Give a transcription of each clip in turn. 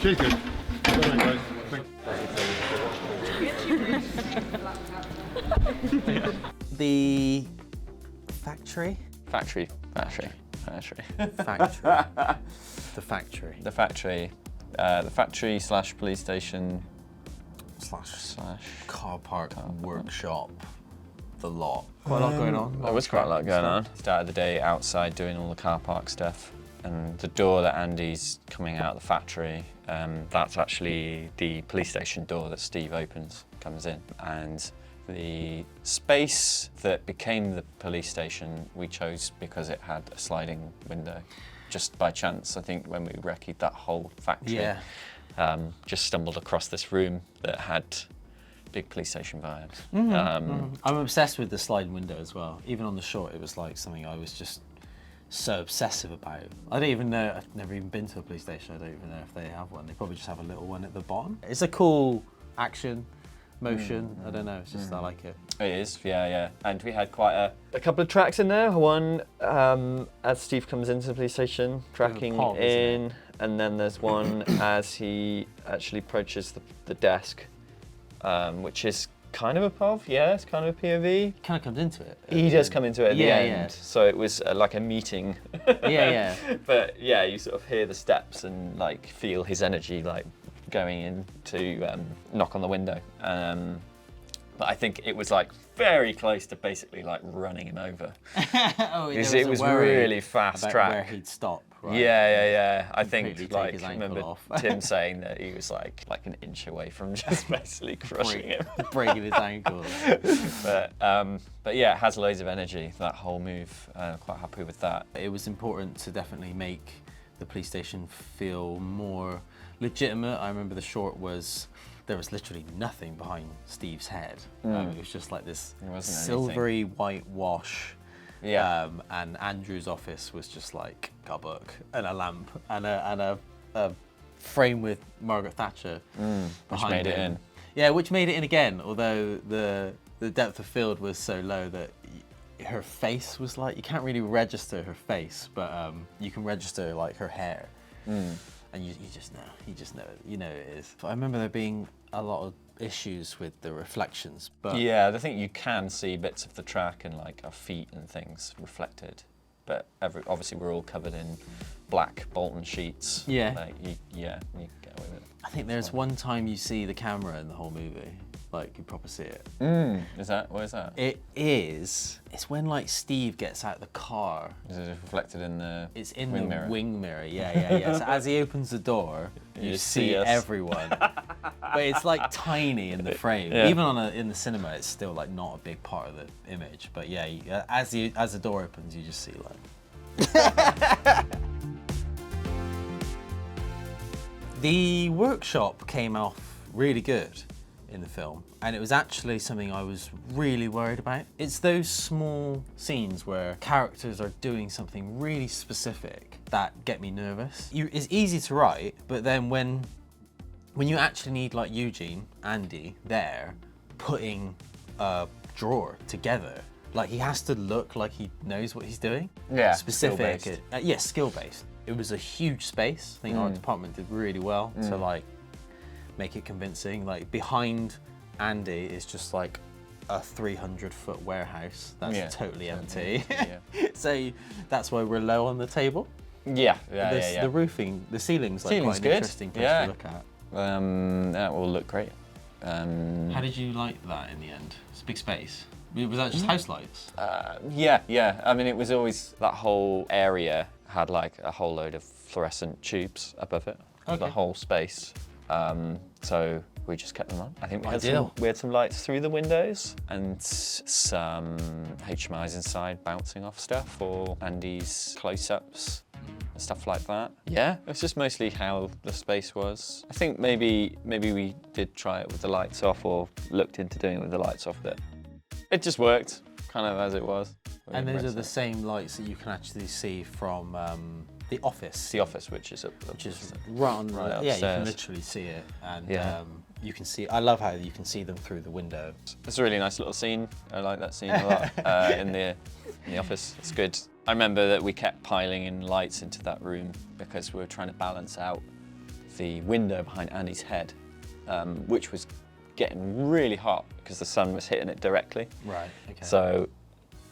She's good. Well done, guys. The factory? Factory. The factory / police station / car park workshop. The lot. Quite a lot going on. There was quite a lot going on. Started the day outside doing all the car park stuff. And the door that Andy's coming out of the factory, that's actually the police station door that Steve comes in. And the space that became the police station we chose because it had a sliding window. Just by chance, I think when we recce'd that whole factory, just stumbled across this room that had big police station vibes. I'm obsessed with the sliding window as well. Even on the short, it was like something I was just so obsessive about. I don't even know, I've never even been to a police station. I don't even know if they have one. They probably just have a little one at the bottom. It's a cool action, motion, I don't know, it's just, I like it. It is, yeah. And we had quite a couple of tracks in there. One, as Steve comes into the police station, tracking pog, in, and then there's one as he actually approaches the desk, which is kind of a POV, it's kind of a POV. He kind of comes into it. He does come into it at the end, yeah. so it was like a meeting. Yeah. But yeah, you sort of hear the steps and like feel his energy like going in to knock on the window. But I think it was like very close to basically like running him over. Because it was really fast track. Where he'd stop. Right? Yeah. I think Completely like take his I ankle remember off. Tim saying that he was like an inch away from just basically crushing him. Breaking his ankle. But yeah, it has loads of energy, that whole move. Quite happy with that. It was important to definitely make the police station feel more legitimate. I remember the short there was literally nothing behind Steve's head. It was just like this silvery white wash. Yeah. And Andrew's office was just like a book and a lamp and a frame with Margaret Thatcher Which made it in. Yeah, which made it in again, although the depth of field was so low that her face was like, you can't really register her face, but you can register like her hair. And you just know it is. I remember there being a lot of issues with the reflections, but yeah, I think you can see bits of the track and like our feet and things reflected, but obviously we're all covered in black Bolton sheets. Yeah. Like you get away with it. I think there's one time you see the camera in the whole movie, like you proper see it. Is that, what is that? It's when like Steve gets out the car. Is it reflected in the It's in wing the mirror? wing mirror, yeah. So as he opens the door, you see us. everyone. But it's like tiny in the frame. Yeah. Even in the cinema, it's still like not a big part of the image. But yeah, as the door opens, you just see like. The workshop came off really good in the film, and it was actually something I was really worried about. It's those small scenes where characters are doing something really specific that get me nervous. It's easy to write, but then when you actually need like Eugene, Andy, there, putting a drawer together, like he has to look like he knows what he's doing. Yeah, Specific. skill-based. Skill-based. It was a huge space. I think our department did really well to like make it convincing. Like behind Andy is just like a 300-foot warehouse that's totally empty. So that's why we're low on the table. Yeah. The roofing, the ceiling's like quite an good. interesting place to look at. That will look great. How did you like that in the end? It's a big space. Was that just house lights? Yeah. I mean, it was always, that whole area had like a whole load of fluorescent tubes above it, the whole space. So we just kept them on. I think we had some lights through the windows and some HMIs inside bouncing off stuff, or Andy's close-ups and stuff like that. Yeah, it was just mostly how the space was. I think maybe we did try it with the lights off, or looked into doing it with the lights off, but it just worked kind of as it was. And those are the same lights that you can actually see from the office. The office, which is right on upstairs. Yeah, you can literally see it, and you can see. I love how you can see them through the window. It's a really nice little scene. I like that scene a lot in the office. It's good. I remember that we kept piling in lights into that room because we were trying to balance out the window behind Andy's head, which was getting really hot because the sun was hitting it directly. Right, okay. So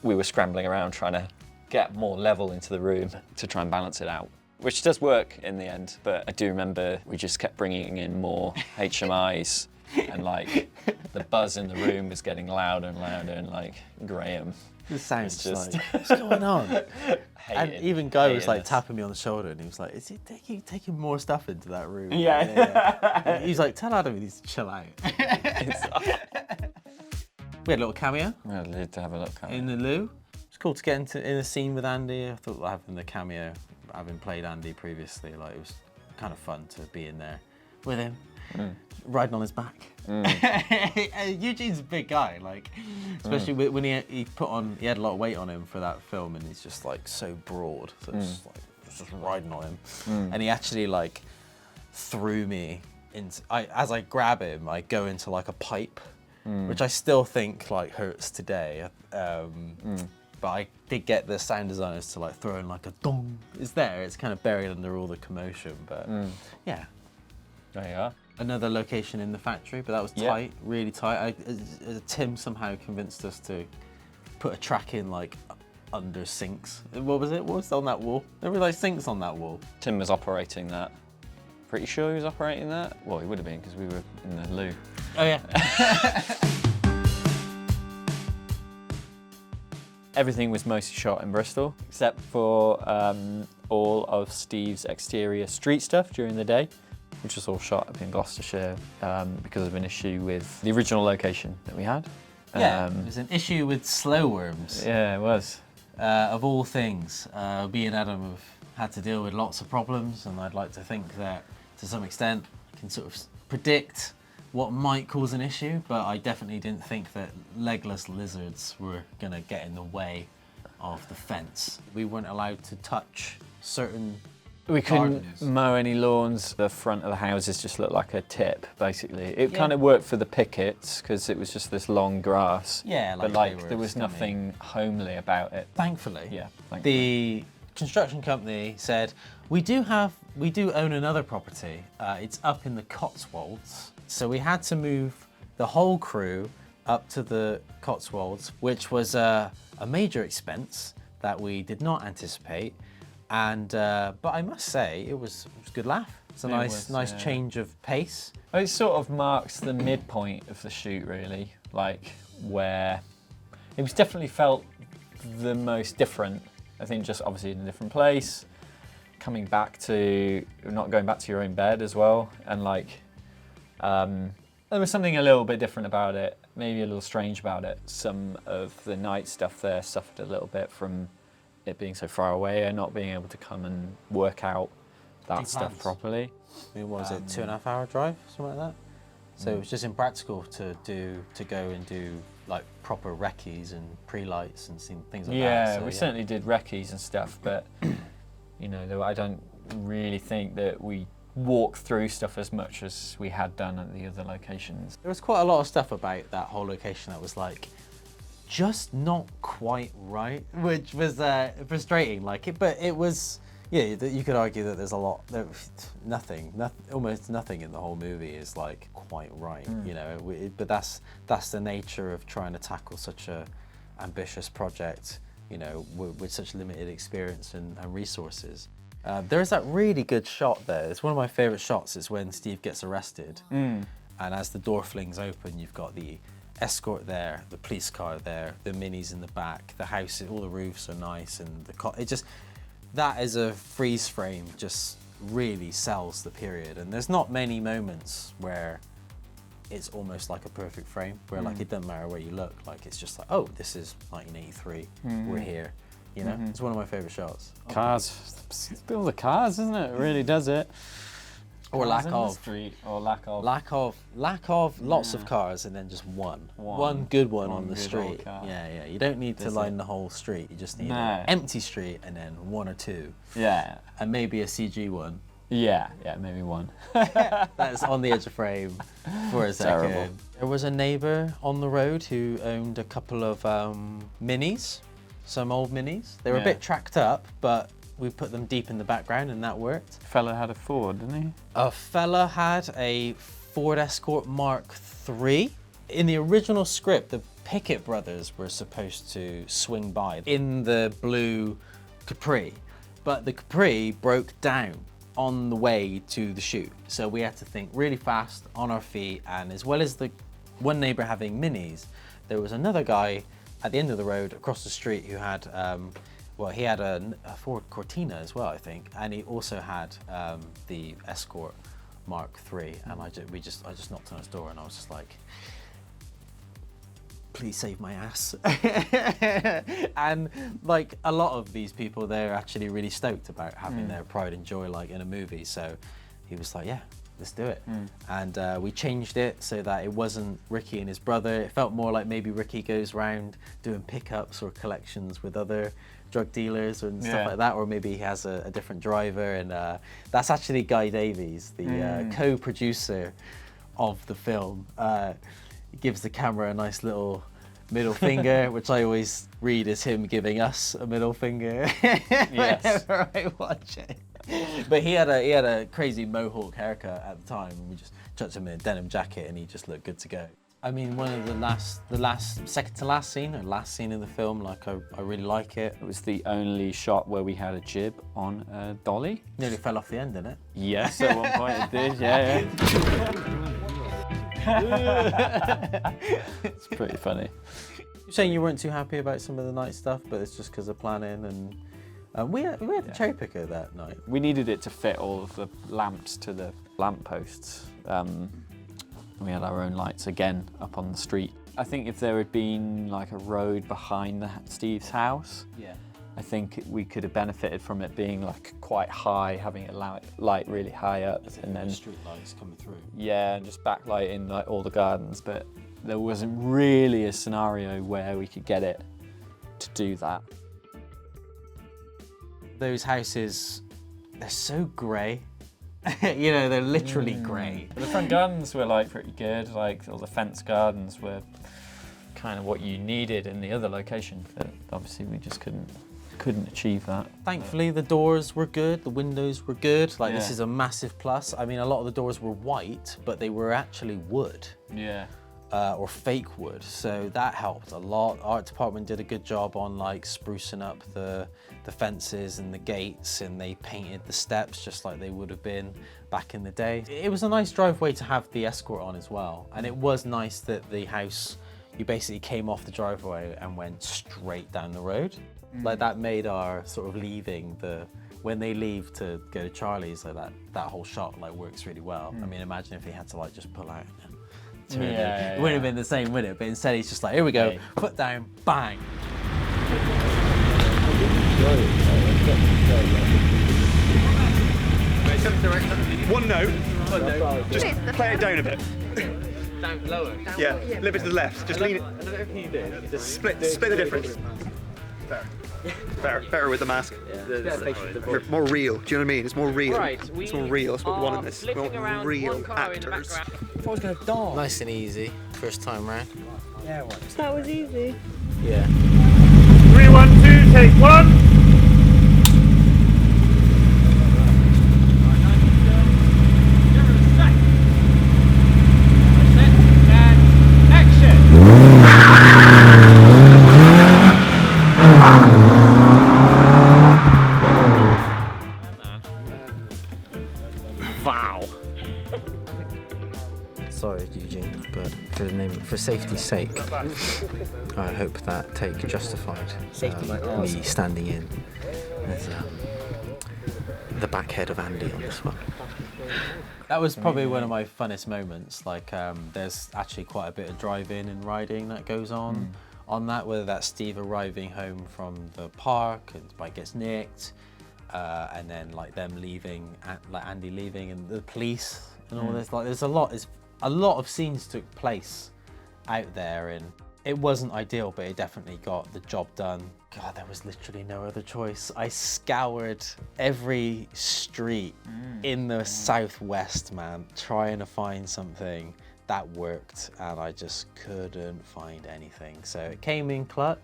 we were scrambling around trying to get more level into the room to try and balance it out, which does work in the end. But I do remember we just kept bringing in more HMIs and like the buzz in the room was getting louder and louder, and like Graham. This sounds just like, what's going on? And even Guy was like us. tapping me on the shoulder, and he was like, "Is he taking more stuff into that room?" Yeah. He's like, "Tell Adam he needs to chill out." We had a little cameo I'd love to have a look at in the loo. It's cool to get in a scene with Andy. I thought having the cameo, having played Andy previously, like it was kind of fun to be in there with him, riding on his back. Eugene's a big guy, like especially when he had a lot of weight on him for that film, and he's just like so broad, so it's just riding on him, and he actually like threw me into. As I grab him, I go into like a pipe, which I still think like hurts today. But I did get the sound designers to like throw in like a dong. It's there. It's kind of buried under all the commotion, but yeah. There you are. Another location in the factory, but that was tight, really tight. Tim somehow convinced us to put a track in like under sinks. What was it? What was on that wall? There were like sinks on that wall. Tim was operating that. Pretty sure he was operating that. Well, he would have been because we were in the loo. Oh yeah. Everything was mostly shot in Bristol, except for all of Steve's exterior street stuff during the day, which was all shot up in Gloucestershire because of an issue with the original location that we had. Yeah, it was an issue with slow worms. Yeah, it was. Of all things, me and Adam have had to deal with lots of problems, and I'd like to think that to some extent I can sort of predict what might cause an issue, but I definitely didn't think that legless lizards were going to get in the way of the fence. We weren't allowed to touch certain We couldn't gardens. mow any lawns. The front of the houses just looked like a tip, basically. It kind of worked for the pickets because it was just this long grass. Yeah, but they like were there was scummy. nothing homely about it. Thankfully. Yeah, thankfully. The construction company said, we do own another property. It's up in the Cotswolds. So we had to move the whole crew up to the Cotswolds, which was a major expense that we did not anticipate. And but I must say, it was a good laugh. It's a nice change of pace. It sort of marks the midpoint of the shoot, really, like where it was definitely felt the most different. I think just obviously in a different place, coming back to not going back to your own bed as well, and like there was something a little bit different about it, maybe a little strange about it. Some of the night stuff there suffered a little bit from it being so far away and not being able to come and work out that stuff properly. I mean, what was it, 2.5 hour drive, something like that? So it was just impractical to go and do like proper recce's and pre-lights and things like that. Yeah, So, we certainly did recce's and stuff, but you know, I don't really think that we walked through stuff as much as we had done at the other locations. There was quite a lot of stuff about that whole location that was like just not quite right, which was frustrating. But it was, yeah. You could argue that there's a lot, almost nothing in the whole movie is like quite right, you know. But that's the nature of trying to tackle such a ambitious project, you know, with such limited experience and resources. There's that really good shot there. It's one of my favourite shots. It's when Steve gets arrested, and as the door flings open, you've got the escort there, the police car there, the minis in the back, the house, all the roofs are nice, and that as a freeze frame just really sells the period. And there's not many moments where it's almost like a perfect frame, where like it doesn't matter where you look, like it's just like, oh, this is 1983, we're here. You know, it's one of my favourite shots. Cars, it's all the cars, isn't it? It really does it. Or lack of. Street, or lack of. Lack of lots of cars, and then just one good one on the good street. old car. Yeah. You don't need to line the whole street. You just need an empty street and then one or two. Yeah. And maybe a CG one. Yeah, maybe one. That's on the edge of frame for a second. Terrible. There was a neighbour on the road who owned a couple of minis, some old minis. They were a bit tracked up, but We put them deep in the background and that worked. Fella had a Ford, didn't he? A fella had a Ford Escort Mark III. In the original script, the Pickett brothers were supposed to swing by in the blue Capri, but the Capri broke down on the way to the shoot. So we had to think really fast, on our feet, and as well as the one neighbor having minis, there was another guy at the end of the road across the street who had, well, he had a Ford Cortina as well, I think, and he also had the Escort Mark III, and I just knocked on his door and I was just like, please save my ass. And like a lot of these people, they're actually really stoked about having their pride and joy like in a movie. So he was like, yeah, let's do it. And we changed it so that it wasn't Ricky and his brother. It felt more like maybe Ricky goes around doing pickups or collections with other drug dealers and stuff like that, or maybe he has a different driver. And that's actually Guy Davies, the co-producer of the film. He gives the camera a nice little middle finger, which I always read as him giving us a middle finger whenever I watch it. But he had a crazy mohawk haircut at the time, and we just chucked him in a denim jacket, and he just looked good to go. I mean, one of the second to last scene, or last scene in the film, like I really like it. It was the only shot where we had a jib on a dolly. Nearly fell off the end, didn't it? Yes, at one point it did, yeah. It's pretty funny. You're saying you weren't too happy about some of the night stuff, but it's just because of planning, and we had a cherry picker that night. We needed it to fit all of the lamps to the lamp posts. We had our own lights again up on the street. I think if there had been like a road behind Steve's house, I think we could have benefited from it being like quite high, having it light really high up, and then street lights coming through. Yeah, and just backlighting like all the gardens. But there wasn't really a scenario where we could get it to do that. Those houses, they're so grey. You know, they're literally grey. But the front gardens were like pretty good. Like all the fence gardens were kind of what you needed in the other location. But obviously we just couldn't achieve that. Thankfully, the doors were good, the windows were good. Like this is a massive plus. I mean, a lot of the doors were white, but they were actually wood. Yeah. Or fake wood, so that helped a lot. Art department did a good job on like sprucing up the fences and the gates, and they painted the steps just like they would have been back in the day. It was a nice driveway to have the Escort on as well, and it was nice that the house, you basically came off the driveway and went straight down the road. Like that made our sort of leaving, when they leave to go to Charlie's, like that whole shot like works really well. I mean, imagine if he had to like just pull out and turn it. It wouldn't have been the same, would it? But instead he's just like, here we go, foot down, bang. One note. Just play it down a bit. Down lower. Yeah, a little bit to the left. Just lean it. Just split the difference. Better with the mask. More real. Do you know what I mean? It's more real. It's more real. That's what we want in this. We want real actors. I thought I was going to die. Nice and easy, first time round. Yeah, that was easy. Yeah. 3, 1, 2, take 1. Sorry, Eugene, but for safety's sake, I hope that take justified me standing in as the backhead of Andy on this one. That was probably one of my funnest moments. Like, there's actually quite a bit of driving and riding that goes on that, whether that's Steve arriving home from the park and his bike gets nicked, and then like them leaving, like Andy leaving, and the police and all this. Like, there's a lot of scenes took place out there, and it wasn't ideal, but it definitely got the job done. God, there was literally no other choice. I scoured every street in the southwest, man, trying to find something that worked, and I just couldn't find anything. So it came in clutch.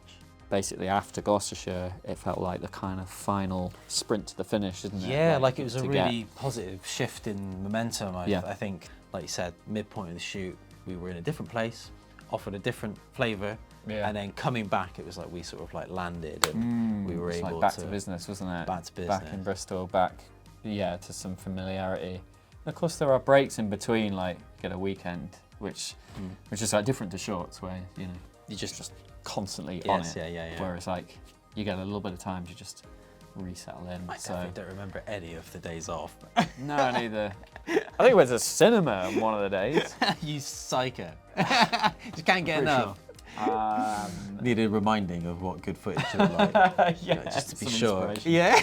basically after Gloucestershire, it felt like the kind of final sprint to the finish, didn't it? Yeah, like it was a really positive shift in momentum. I think, like you said, midpoint of the shoot, we were in a different place, offered a different flavour, and then coming back, it was like we sort of like landed and we were able like back to business, wasn't it? Back to business. Back in Bristol, to some familiarity. And of course, there are breaks in between, like get a weekend, which is like different to shorts, where you know you're just constantly on it. Yeah. Whereas like you get a little bit of time to just resettle in. I definitely don't remember any of the days off. No, neither. I think we went to cinema on one of the days. You psycho. Just can't get enough. Needed reminding of what good footage looked like. Just to be sure. Yeah.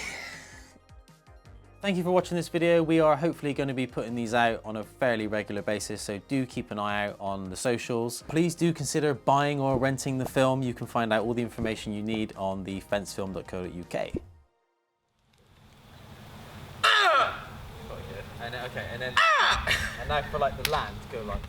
Thank you for watching this video. We are hopefully going to be putting these out on a fairly regular basis, so do keep an eye out on the socials. Please do consider buying or renting the film. You can find out all the information you need on the fencefilm.co.uk. And now for like the land, go like.